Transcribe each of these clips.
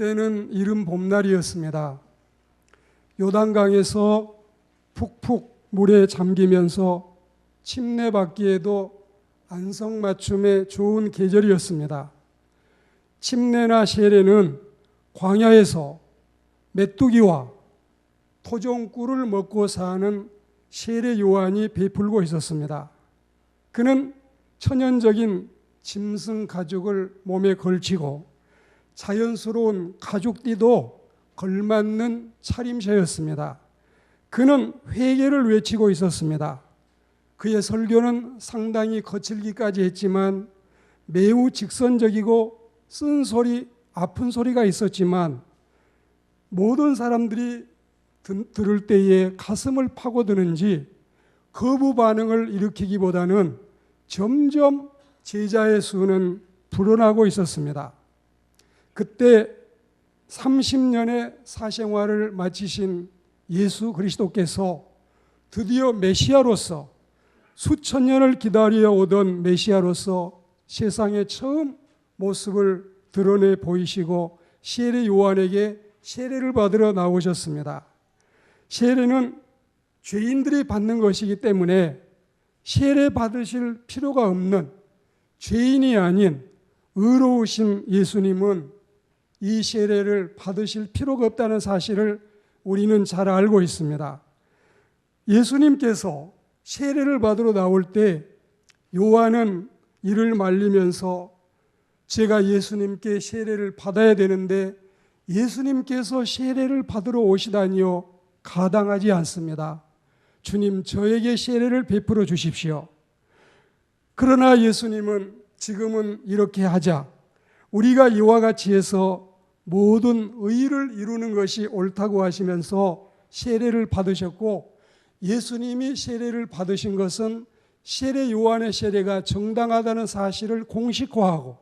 때는 이른 봄날이었습니다. 요단강에서 푹푹 물에 잠기면서 침례받기에도 안성맞춤에 좋은 계절이었습니다. 침례나 세례는 광야에서 메뚜기와 토종꿀을 먹고 사는 세례 요한이 베풀고 있었습니다. 그는 천연적인 짐승 가죽을 몸에 걸치고 자연스러운 가죽띠도 걸맞는 차림새였습니다. 그는 회개를 외치고 있었습니다. 그의 설교는 상당히 거칠기까지 했지만 매우 직선적이고 쓴소리, 아픈 소리가 있었지만 모든 사람들이 들을 때에 가슴을 파고드는지 거부 반응을 일으키기보다는 점점 제자의 수는 불어나고 있었습니다. 그때 30년의 사생활을 마치신 예수 그리스도께서 드디어 메시아로서 수천 년을 기다려 오던 메시아로서 세상에 처음 모습을 드러내 보이시고 세례 요한에게 세례를 받으러 나오셨습니다. 세례는 죄인들이 받는 것이기 때문에 세례 받으실 필요가 없는 죄인이 아닌 의로우신 예수님은 이 세례를 받으실 필요가 없다는 사실을 우리는 잘 알고 있습니다. 예수님께서 세례를 받으러 나올 때 요한은 이를 말리면서 제가 예수님께 세례를 받아야 되는데 예수님께서 세례를 받으러 오시다니요 가당하지 않습니다. 주님, 저에게 세례를 베풀어 주십시오. 그러나 예수님은 지금은 이렇게 하자. 우리가 이와 같이 해서 모든 의를 이루는 것이 옳다고 하시면서 세례를 받으셨고, 예수님이 세례를 받으신 것은 세례 요한의 세례가 정당하다는 사실을 공식화하고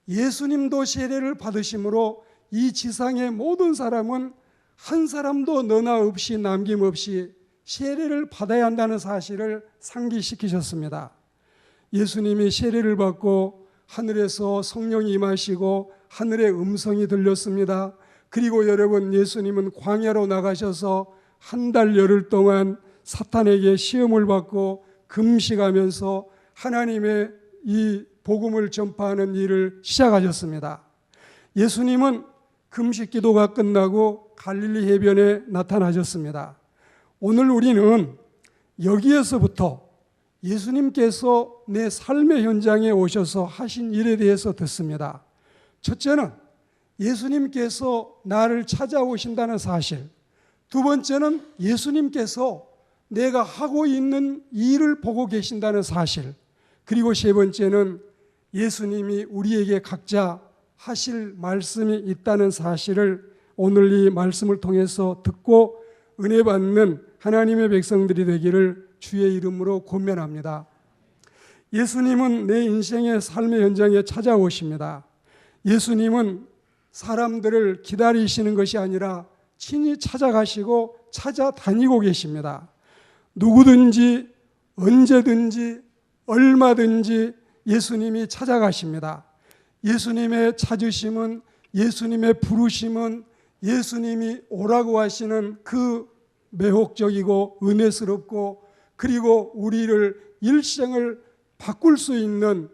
예수님도 세례를 받으심으로 이 지상의 모든 사람은 한 사람도 너나 없이 남김없이 세례를 받아야 한다는 사실을 상기시키셨습니다. 예수님이 세례를 받고 하늘에서 성령이 임하시고 하늘의 음성이 들렸습니다. 그리고 여러분, 예수님은 광야로 나가셔서 한 달 열흘 동안 사탄에게 시험을 받고 금식하면서 하나님의 이 복음을 전파하는 일을 시작하셨습니다. 예수님은 금식 기도가 끝나고 갈릴리 해변에 나타나셨습니다. 오늘 우리는 여기에서부터 예수님께서 내 삶의 현장에 오셔서 하신 일에 대해서 듣습니다. 첫째는 예수님께서 나를 찾아오신다는 사실, 두 번째는 예수님께서 내가 하고 있는 일을 보고 계신다는 사실, 그리고 세 번째는 예수님이 우리에게 각자 하실 말씀이 있다는 사실을 오늘 이 말씀을 통해서 듣고 은혜 받는 하나님의 백성들이 되기를 주의 이름으로 권면합니다. 예수님은 내 인생의 삶의 현장에 찾아오십니다. 예수님은 사람들을 기다리시는 것이 아니라 친히 찾아가시고 찾아다니고 계십니다. 누구든지 언제든지 얼마든지 예수님이 찾아가십니다. 예수님의 찾으심은, 예수님의 부르심은, 예수님이 오라고 하시는 그 매혹적이고 은혜스럽고 그리고 우리를 일생을 바꿀 수 있는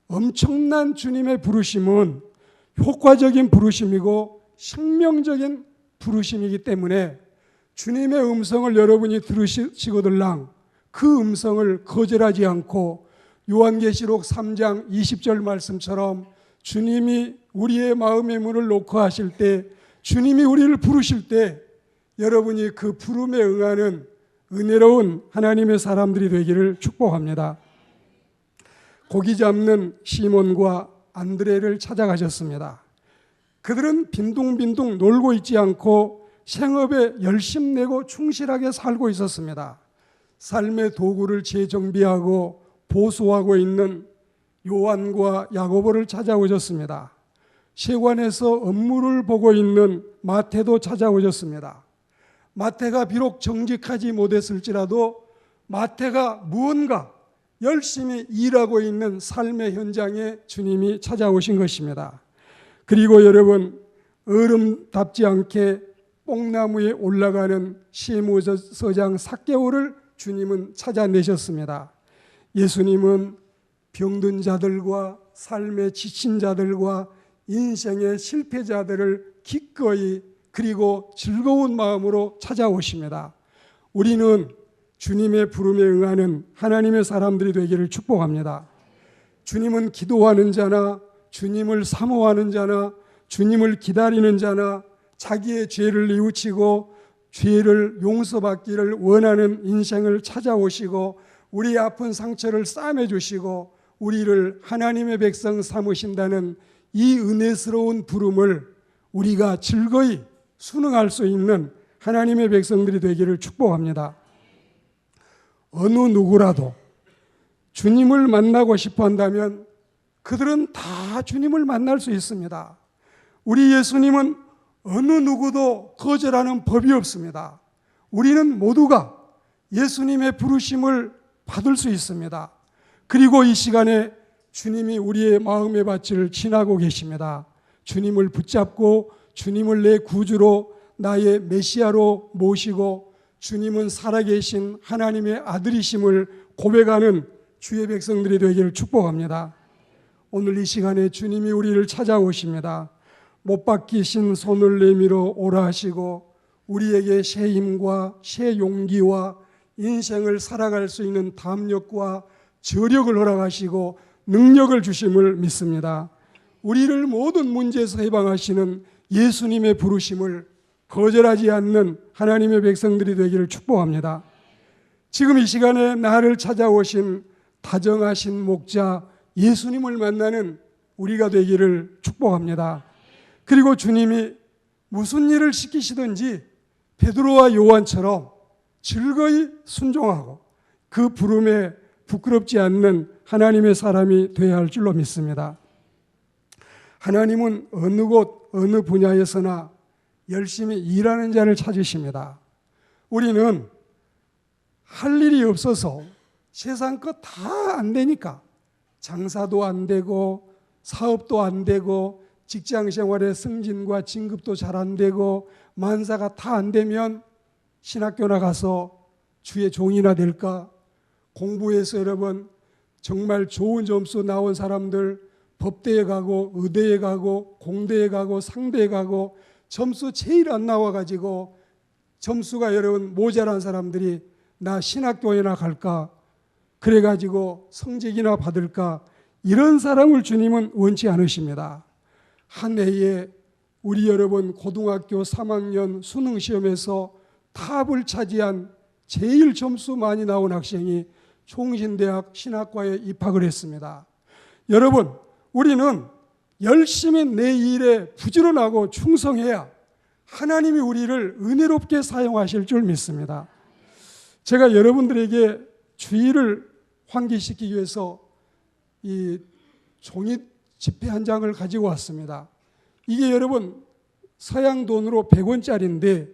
엄청난 주님의 부르심은 효과적인 부르심이고 생명적인 부르심이기 때문에 주님의 음성을 여러분이 들으시거들랑 그 음성을 거절하지 않고 요한계시록 3장 20절 말씀처럼 주님이 우리의 마음의 문을 놓고 하실 때, 주님이 우리를 부르실 때 여러분이 그 부름에 응하는 은혜로운 하나님의 사람들이 되기를 축복합니다. 고기 잡는 시몬과 안드레를 찾아가셨습니다. 그들은 빈둥빈둥 놀고 있지 않고 생업에 열심 내고 충실하게 살고 있었습니다. 삶의 도구를 재정비하고 보수하고 있는 요한과 야고보를 찾아오셨습니다. 세관에서 업무를 보고 있는 마태도 찾아오셨습니다. 마태가 비록 정직하지 못했을지라도 마태가 무언가 열심히 일하고 있는 삶의 현장에 주님이 찾아오신 것입니다. 그리고 여러분, 어른답지 않게 뽕나무에 올라가는 시무서장 삭개오를 주님은 찾아내셨습니다. 예수님은 병든 자들과 삶에 지친 자들과 인생의 실패자들을 기꺼이 그리고 즐거운 마음으로 찾아오십니다. 우리는 주님의 부름에 응하는 하나님의 사람들이 되기를 축복합니다. 주님은 기도하는 자나 주님을 사모하는 자나 주님을 기다리는 자나 자기의 죄를 뉘우치고 죄를 용서받기를 원하는 인생을 찾아오시고 우리 아픈 상처를 싸매 주시고 우리를 하나님의 백성 삼으신다는 이 은혜스러운 부름을 우리가 즐거이 순응할 수 있는 하나님의 백성들이 되기를 축복합니다. 어느 누구라도 주님을 만나고 싶어 한다면 그들은 다 주님을 만날 수 있습니다. 우리 예수님은 어느 누구도 거절하는 법이 없습니다. 우리는 모두가 예수님의 부르심을 받을 수 있습니다. 그리고 이 시간에 주님이 우리의 마음의 밭을 지나고 계십니다. 주님을 붙잡고 주님을 내 구주로 나의 메시아로 모시고 주님은 살아계신 하나님의 아들이심을 고백하는 주의 백성들이 되기를 축복합니다. 오늘 이 시간에 주님이 우리를 찾아오십니다. 못 박히신 손을 내밀어 오라 하시고 우리에게 새 힘과 새 용기와 인생을 살아갈 수 있는 담력과 저력을 허락하시고 능력을 주심을 믿습니다. 우리를 모든 문제에서 해방하시는 예수님의 부르심을 거절하지 않는 하나님의 백성들이 되기를 축복합니다. 지금 이 시간에 나를 찾아오신 다정하신 목자 예수님을 만나는 우리가 되기를 축복합니다. 그리고 주님이 무슨 일을 시키시든지 베드로와 요한처럼 즐거이 순종하고 그 부름에 부끄럽지 않는 하나님의 사람이 되어야 할 줄로 믿습니다. 하나님은 어느 곳 어느 분야에서나 열심히 일하는 자를 찾으십니다. 우리는 할 일이 없어서 세상 것 다 안 되니까 장사도 안 되고 사업도 안 되고 직장 생활의 승진과 진급도 잘 안 되고 만사가 다 안 되면 신학교나 가서 주의 종이나 될까? 공부해서 여러분 정말 좋은 점수 나온 사람들 법대에 가고 의대에 가고 공대에 가고 상대에 가고 점수 제일 안 나와가지고 점수가 여러분 모자란 사람들이 나 신학교에나 갈까? 그래가지고 성적이나 받을까? 이런 사람을 주님은 원치 않으십니다. 한 해에 우리 여러분 고등학교 3학년 수능시험에서 탑을 차지한 제일 점수 많이 나온 학생이 총신대학 신학과에 입학을 했습니다. 여러분 우리는 열심히 내 일에 부지런하고 충성해야 하나님이 우리를 은혜롭게 사용하실 줄 믿습니다. 제가 여러분들에게 주의를 환기시키기 위해서 이 종이 지폐 한 장을 가지고 왔습니다. 이게 여러분 서양 돈으로 100원짜리인데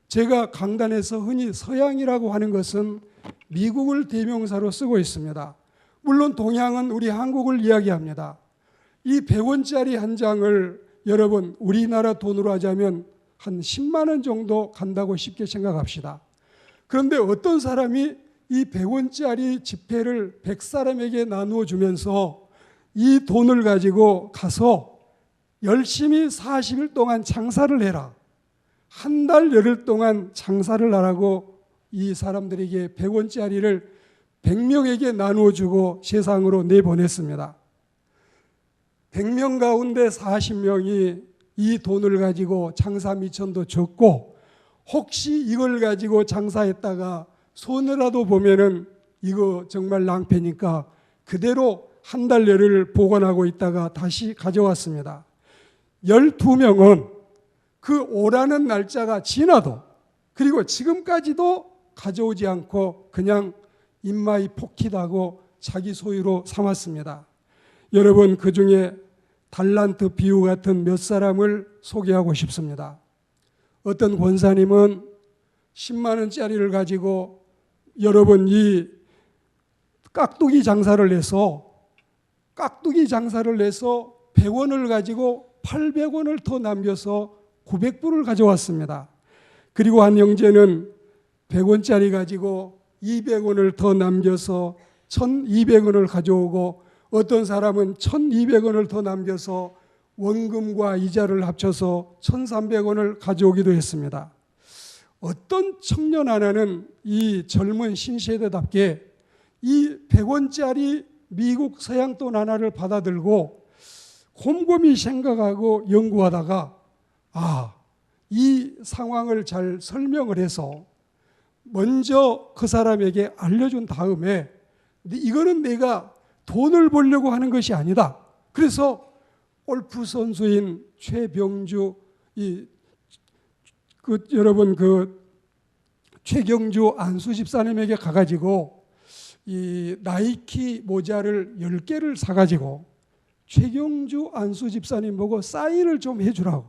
제가 강단에서 흔히 서양이라고 하는 것은 미국을 대명사로 쓰고 있습니다. 물론 동양은 우리 한국을 이야기합니다. 이 100원짜리 한 장을 여러분 우리나라 돈으로 하자면 한 10만 원 정도 간다고 쉽게 생각합시다. 그런데 어떤 사람이 이 100원짜리 지폐를 100사람에게 나누어 주면서 이 돈을 가지고 가서 열심히 40일 동안 장사를 해라. 한 달 열흘 동안 장사를 하라고 이 사람들에게 100원짜리를 100명에게 나누어 주고 세상으로 내보냈습니다. 100명 가운데 40명이 이 돈을 가지고 장사 미천도 적고 혹시 이걸 가지고 장사했다가 손해라도 보면은 이거 정말 낭패니까 그대로 한 달 열흘 보관하고 있다가 다시 가져왔습니다. 12명은 그 오라는 날짜가 지나도 그리고 지금까지도 가져오지 않고 그냥 입마이 포키다고 자기 소유로 삼았습니다. 여러분 그 중에 달란트 비유 같은 몇 사람을 소개하고 싶습니다. 어떤 권사님은 10만 원짜리를 가지고 여러분 이 깍두기 장사를 내서 100원을 가지고 800원을 더 남겨서 900불을 가져왔습니다. 그리고 한 형제는 100원짜리 가지고 200원을 더 남겨서 1200원을 가져오고, 어떤 사람은 1200원을 더 남겨서 원금과 이자를 합쳐서 1300원을 가져오기도 했습니다. 어떤 청년 하나는 이 젊은 신세대답게 이 100원짜리 미국 서양돈 하나를 받아들고 곰곰이 생각하고 연구하다가 이 상황을 잘 설명을 해서 먼저 그 사람에게 알려준 다음에, 이거는 내가 돈을 벌려고 하는 것이 아니다. 그래서 골프 선수인 최병주, 여러분 최경주 안수 집사님에게 가가지고 이 나이키 모자를 10개를 사가지고 최경주 안수 집사님 보고 사인을 좀 해주라고.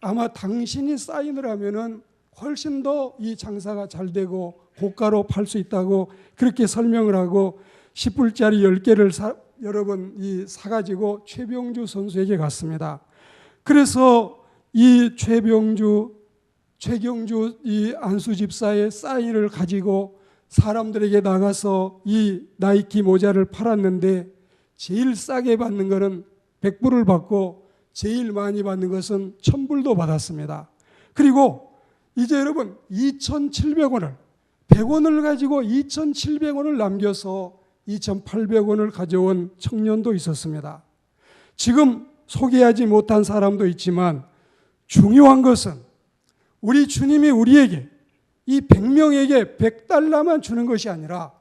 아마 당신이 사인을 하면은 훨씬 더 이 장사가 잘 되고 고가로 팔 수 있다고 그렇게 설명을 하고 10불짜리 10개를 여러분 사가지고 최병주 선수에게 갔습니다. 그래서 이 최경주 이 안수 집사의 사인을 가지고 사람들에게 나가서 이 나이키 모자를 팔았는데, 제일 싸게 받는 것은 100불을 받고 제일 많이 받는 것은 1000불도 받았습니다. 그리고 이제 여러분 2700원을 100원을 가지고 2700원을 남겨서 2800원을 가져온 청년도 있었습니다. 지금 소개하지 못한 사람도 있지만 중요한 것은 우리 주님이 우리에게 이 100명에게 100달러만 주는 것이 아니라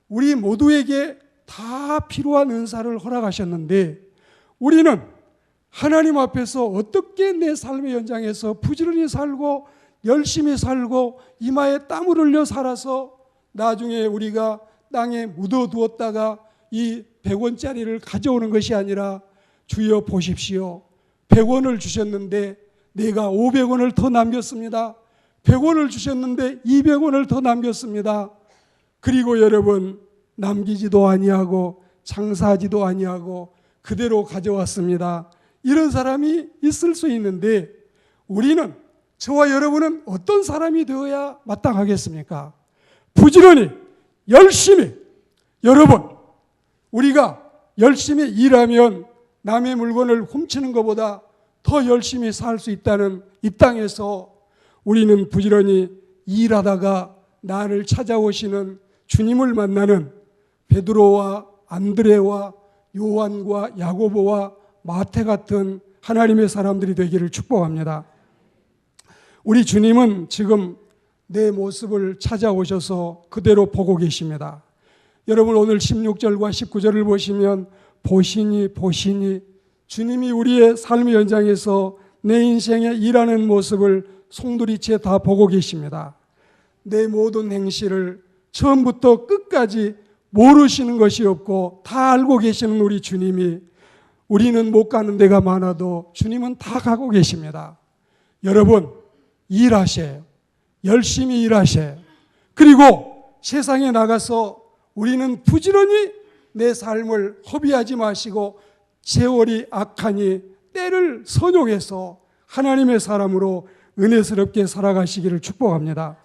우리 모두에게 다 필요한 은사를 허락하셨는데, 우리는 하나님 앞에서 어떻게 내 삶의 현장에서 부지런히 살고 열심히 살고 이마에 땀을 흘려 살아서 나중에 우리가 땅에 묻어두었다가 이 100원짜리를 가져오는 것이 아니라, 주여 보십시오, 100원을 주셨는데 내가 500원을 더 남겼습니다. 100원을 주셨는데 200원을 더 남겼습니다. 그리고 여러분 남기지도 아니하고 장사하지도 아니하고 그대로 가져왔습니다. 이런 사람이 있을 수 있는데, 우리는, 저와 여러분은 어떤 사람이 되어야 마땅하겠습니까? 부지런히 열심히, 여러분 우리가 열심히 일하면 남의 물건을 훔치는 것보다 더 열심히 살 수 있다는 이 땅에서 우리는 부지런히 일하다가 나를 찾아오시는 주님을 만나는 베드로와 안드레와 요한과 야고보와 마태 같은 하나님의 사람들이 되기를 축복합니다. 우리 주님은 지금 내 모습을 찾아오셔서 그대로 보고 계십니다. 여러분 오늘 16절과 19절을 보시면 보시니 주님이 우리의 삶의 현장에서 내 인생에 일하는 모습을 송두리째 다 보고 계십니다. 내 모든 행실을 처음부터 끝까지 모르시는 것이 없고 다 알고 계시는 우리 주님이, 우리는 못 가는 데가 많아도 주님은 다 가고 계십니다. 여러분 일하세요. 열심히 일하세요. 그리고 세상에 나가서 우리는 부지런히 내 삶을 허비하지 마시고 세월이 악하니 때를 선용해서 하나님의 사람으로 은혜스럽게 살아가시기를 축복합니다.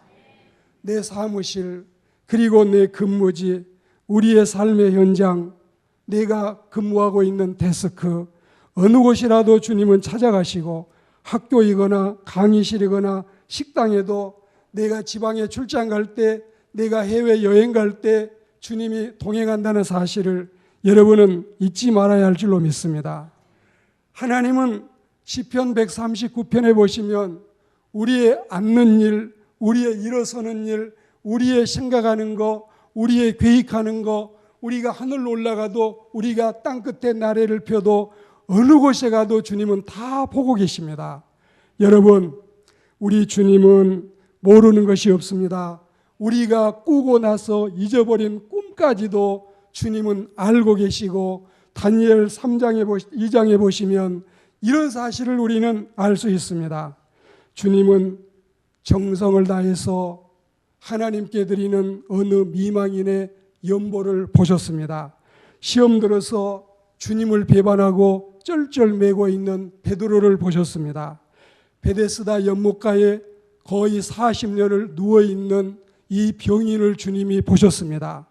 내 사무실, 그리고 내 근무지, 우리의 삶의 현장, 내가 근무하고 있는 데스크, 어느 곳이라도 주님은 찾아가시고, 학교이거나 강의실이거나 식당에도 내가 지방에 출장 갈 때, 내가 해외 여행 갈 때 주님이 동행한다는 사실을 여러분은 잊지 말아야 할 줄로 믿습니다. 하나님은 시편 139편에 보시면 우리의 앉는 일, 우리의 일어서는 일, 우리의 생각하는 거, 우리의 계획하는 거, 우리가 하늘 올라가도, 우리가 땅끝에 나래를 펴도, 어느 곳에 가도 주님은 다 보고 계십니다. 여러분, 우리 주님은 모르는 것이 없습니다. 우리가 꾸고 나서 잊어버린 꿈까지도 주님은 알고 계시고, 다니엘 2장에 보시면 이런 사실을 우리는 알 수 있습니다. 주님은 정성을 다해서 하나님께 드리는 어느 미망인의 연보를 보셨습니다. 시험 들어서 주님을 배반하고 쩔쩔매고 있는 베드로를 보셨습니다. 베데스다 연못가에 거의 40년을 누워있는 이 병인을 주님이 보셨습니다.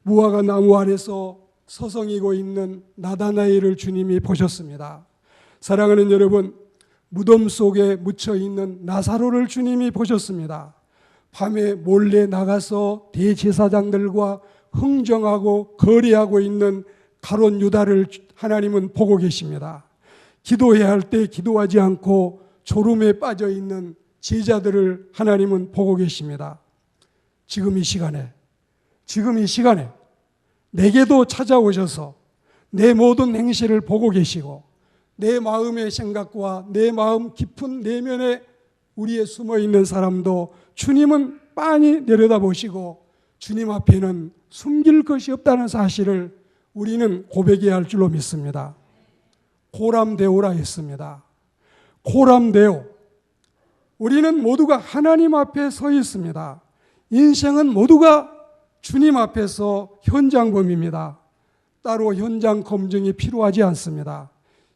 무화과 나무 아래서 서성이고 있는 나다나엘을 주님이 보셨습니다. 사랑하는 여러분, 무덤 속에 묻혀있는 나사로를 주님이 보셨습니다. 밤에 몰래 나가서 대제사장들과 흥정하고 거래하고 있는 가룟 유다를 하나님은 보고 계십니다. 기도해야 할 때 기도하지 않고 졸음에 빠져 있는 제자들을 하나님은 보고 계십니다. 지금 이 시간에 내게도 찾아오셔서 내 모든 행실을 보고 계시고 내 마음의 생각과 내 마음 깊은 내면에 우리의 숨어있는 사람도 주님은 빤히 내려다보시고 주님 앞에는 숨길 것이 없다는 사실을 우리는 고백해야 할 줄로 믿습니다. 고람되오라 했습니다. 고람되오. 우리는 모두가 하나님 앞에 서 있습니다. 인생은 모두가 주님 앞에서 현장범입니다. 따로 현장 검증이 필요하지 않습니다.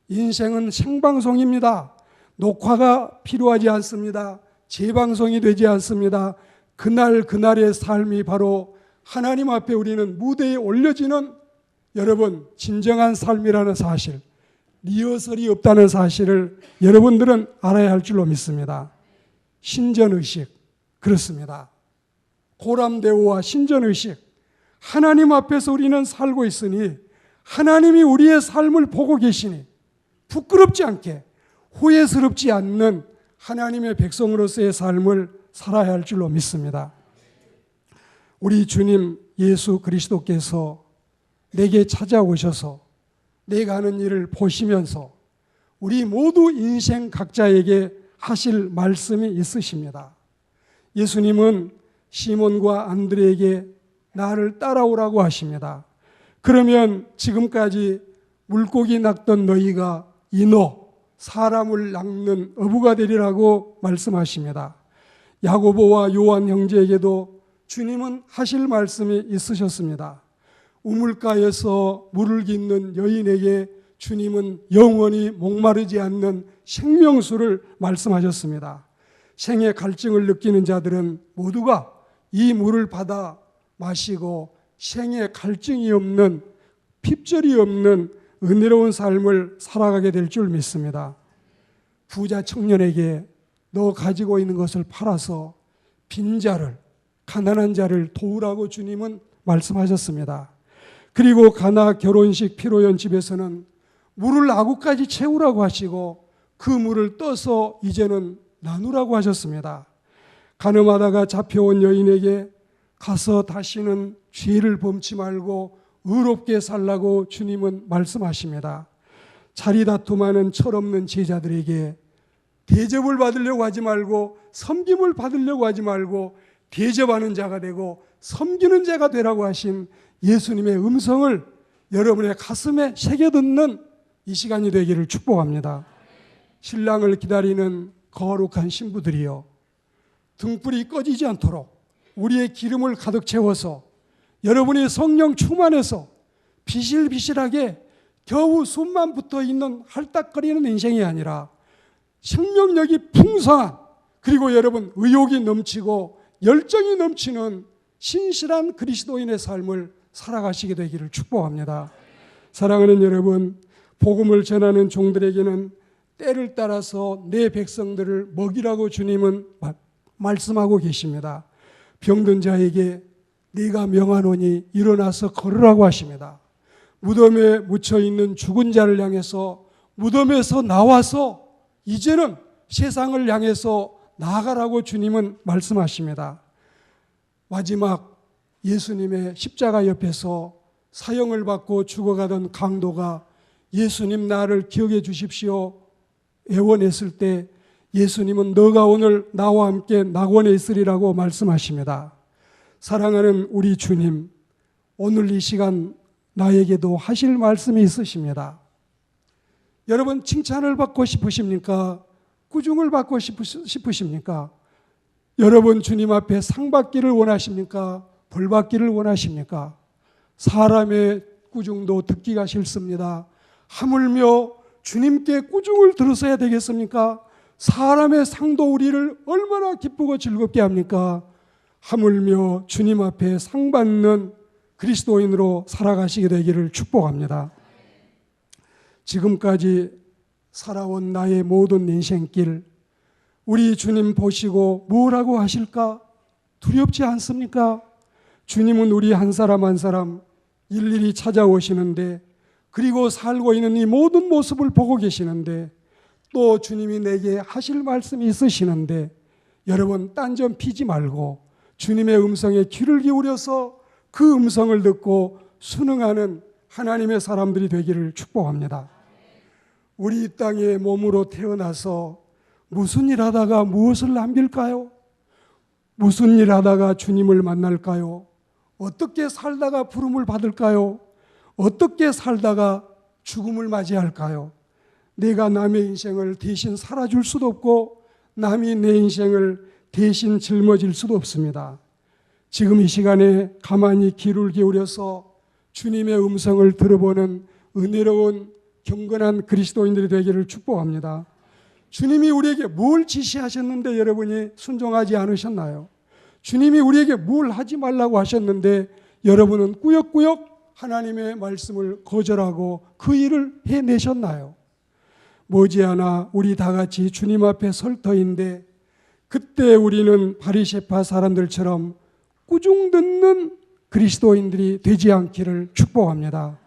인생은 생방송입니다. 녹화가 필요하지 않습니다. 재방송이 되지 않습니다. 그날의 삶이 바로 하나님 앞에 우리는 무대에 올려지는 여러분 진정한 삶이라는 사실, 리허설이 없다는 사실을 여러분들은 알아야 할 줄로 믿습니다. 신전의식, 그렇습니다. 고람대오와 신전의식, 하나님 앞에서 우리는 살고 있으니 하나님이 우리의 삶을 보고 계시니 부끄럽지 않게 후회스럽지 않는 하나님의 백성으로서의 삶을 살아야 할 줄로 믿습니다. 우리 주님 예수 그리스도께서 내게 찾아오셔서 내가 하는 일을 보시면서 우리 모두 인생 각자에게 하실 말씀이 있으십니다. 예수님은 시몬과 안드레에게 나를 따라오라고 하십니다. 그러면 지금까지 물고기 낚던 너희가 이너 사람을 낚는 어부가 되리라고 말씀하십니다. 야고보와 요한 형제에게도 주님은 하실 말씀이 있으셨습니다. 우물가에서 물을 깃는 여인에게 주님은 영원히 목마르지 않는 생명수를 말씀하셨습니다. 생의 갈증을 느끼는 자들은 모두가 이 물을 받아 마시고 생의 갈증이 없는, 핍절이 없는 은혜로운 삶을 살아가게 될 줄 믿습니다. 부자 청년에게 너 가지고 있는 것을 팔아서 빈자를, 가난한 자를 도우라고 주님은 말씀하셨습니다. 그리고 가나 결혼식 피로연 집에서는 물을 아구까지 채우라고 하시고 그 물을 떠서 이제는 나누라고 하셨습니다. 가늠하다가 잡혀온 여인에게 가서 다시는 죄를 범치 말고 의롭게 살라고 주님은 말씀하십니다. 자리 다툼하는 철없는 제자들에게 대접을 받으려고 하지 말고 섬김을 받으려고 하지 말고 대접하는 자가 되고 섬기는 자가 되라고 하신 예수님의 음성을 여러분의 가슴에 새겨듣는 이 시간이 되기를 축복합니다. 신랑을 기다리는 거룩한 신부들이여, 등불이 꺼지지 않도록 우리의 기름을 가득 채워서 여러분이 성령 충만해서 비실비실하게 겨우 숨만 붙어 있는 할딱거리는 인생이 아니라 생명력이 풍성한, 그리고 여러분 의욕이 넘치고 열정이 넘치는 신실한 그리스도인의 삶을 살아가시게 되기를 축복합니다. 사랑하는 여러분, 복음을 전하는 종들에게는 때를 따라서 내 백성들을 먹이라고 주님은 말씀하고 계십니다. 병든 자에게 네가 명하노니 일어나서 걸으라고 하십니다. 무덤에 묻혀있는 죽은 자를 향해서 무덤에서 나와서 이제는 세상을 향해서 나아가라고 주님은 말씀하십니다. 마지막 예수님의 십자가 옆에서 사형을 받고 죽어가던 강도가 예수님 나를 기억해 주십시오 애원했을 때 예수님은 너가 오늘 나와 함께 낙원에 있으리라고 말씀하십니다. 사랑하는 우리 주님, 오늘 이 시간 나에게도 하실 말씀이 있으십니다. 여러분 칭찬을 받고 싶으십니까? 꾸중을 받고 싶으십니까? 여러분 주님 앞에 상 받기를 원하십니까? 벌 받기를 원하십니까? 사람의 꾸중도 듣기가 싫습니다. 하물며 주님께 꾸중을 들으셔야 되겠습니까? 사람의 상도 우리를 얼마나 기쁘고 즐겁게 합니까? 하물며 주님 앞에 상 받는 그리스도인으로 살아가시게 되기를 축복합니다. 지금까지 살아온 나의 모든 인생길, 우리 주님 보시고 뭐라고 하실까? 두렵지 않습니까? 주님은 우리 한 사람 한 사람 일일이 찾아오시는데, 그리고 살고 있는 이 모든 모습을 보고 계시는데, 또 주님이 내게 하실 말씀이 있으시는데, 여러분 딴 점 피지 말고 주님의 음성에 귀를 기울여서 그 음성을 듣고 순응하는 하나님의 사람들이 되기를 축복합니다. 우리 이 땅에 몸으로 태어나서 무슨 일 하다가 무엇을 남길까요? 무슨 일 하다가 주님을 만날까요? 어떻게 살다가 부름을 받을까요? 어떻게 살다가 죽음을 맞이할까요? 내가 남의 인생을 대신 살아줄 수도 없고 남이 내 인생을 대신 짊어질 수도 없습니다. 지금 이 시간에 가만히 귀를 기울여서 주님의 음성을 들어보는 은혜로운 경건한 그리스도인들이 되기를 축복합니다. 주님이 우리에게 뭘 지시하셨는데 여러분이 순종하지 않으셨나요? 주님이 우리에게 뭘 하지 말라고 하셨는데 여러분은 꾸역꾸역 하나님의 말씀을 거절하고 그 일을 해내셨나요? 머지않아 우리 다 같이 주님 앞에 설 터인데, 그때 우리는 바리새파 사람들처럼 꾸중 듣는 그리스도인들이 되지 않기를 축복합니다.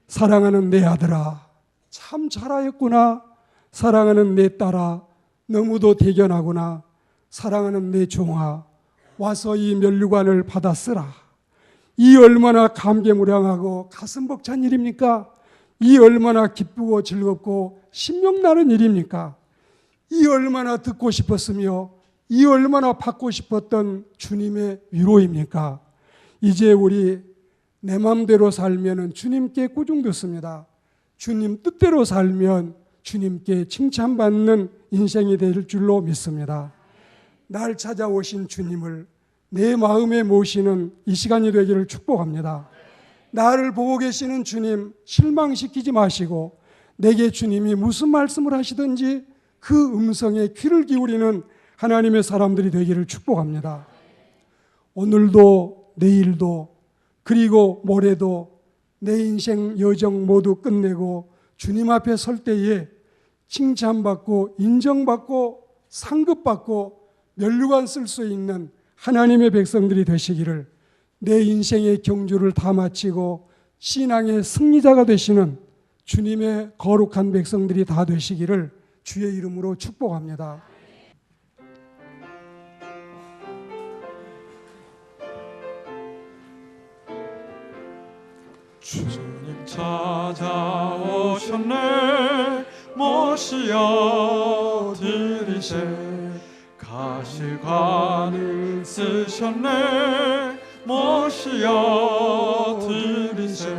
사랑하는 내 아들아, 참 잘하였구나. 사랑하는 내 딸아, 너무도 대견하구나. 사랑하는 내 종아, 와서 이 면류관을 받아 쓰라. 이 얼마나 감개무량하고 가슴 벅찬 일입니까? 이 얼마나 기쁘고 즐겁고 신명나는 일입니까? 이 얼마나 듣고 싶었으며 이 얼마나 받고 싶었던 주님의 위로입니까? 이제 우리 내 마음대로 살면 주님께 꾸중 듣습니다. 주님 뜻대로 살면 주님께 칭찬받는 인생이 될 줄로 믿습니다. 날 찾아오신 주님을 내 마음에 모시는 이 시간이 되기를 축복합니다. 나를 보고 계시는 주님 실망시키지 마시고, 내게 주님이 무슨 말씀을 하시든지 그 음성에 귀를 기울이는 하나님의 사람들이 되기를 축복합니다. 오늘도 내일도 그리고 모레도 내 인생 여정 모두 끝내고 주님 앞에 설 때에 칭찬받고 인정받고 상급받고 면류관 쓸 수 있는 하나님의 백성들이 되시기를, 내 인생의 경주를 다 마치고 신앙의 승리자가 되시는 주님의 거룩한 백성들이 다 되시기를 주의 이름으로 축복합니다. 주님 찾아오셨네. 모시어 드리세. 가시관을 쓰셨네. 모시어 드리세.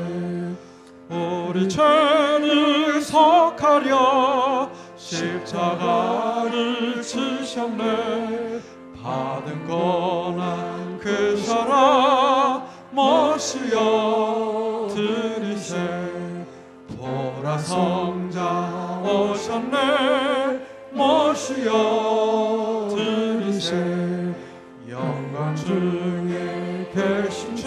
우리 죄를 속하려 십자가를 지셨네. 받은 고난 크셔라. 모시어 드리세. 보라 성자 오셨네. 모시어 드리세. 영광 중에 계신 주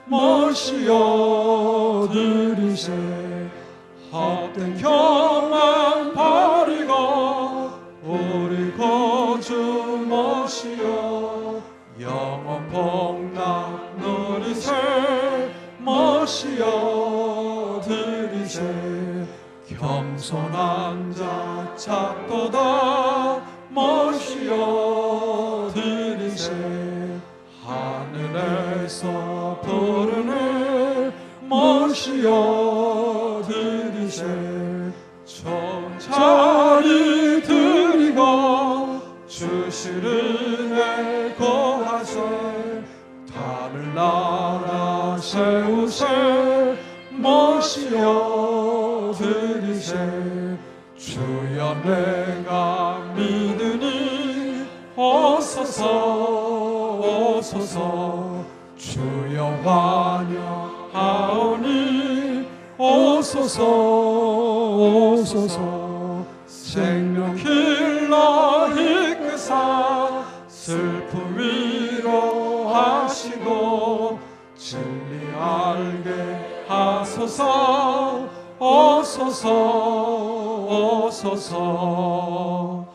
모시어 드리세. 헛된 교만 버리고 우리 구주 모시어 영원 복락 누리세. 모시어 드리세. 겸손한 자 찾도다. 모시어 드리세. 하늘에서 부르네. 모시어 드리세. 종자리 드리고 주시를 고하세. 하늘 나라 세우세. 모시어 드리세. 주여 내가 믿으니 오소서 오소서. 주여 환영하오니 오소서 오소서 오소서 생명 길러 이끄사 슬픔 위로하시고 진리 알게 하소서 오소서 오소서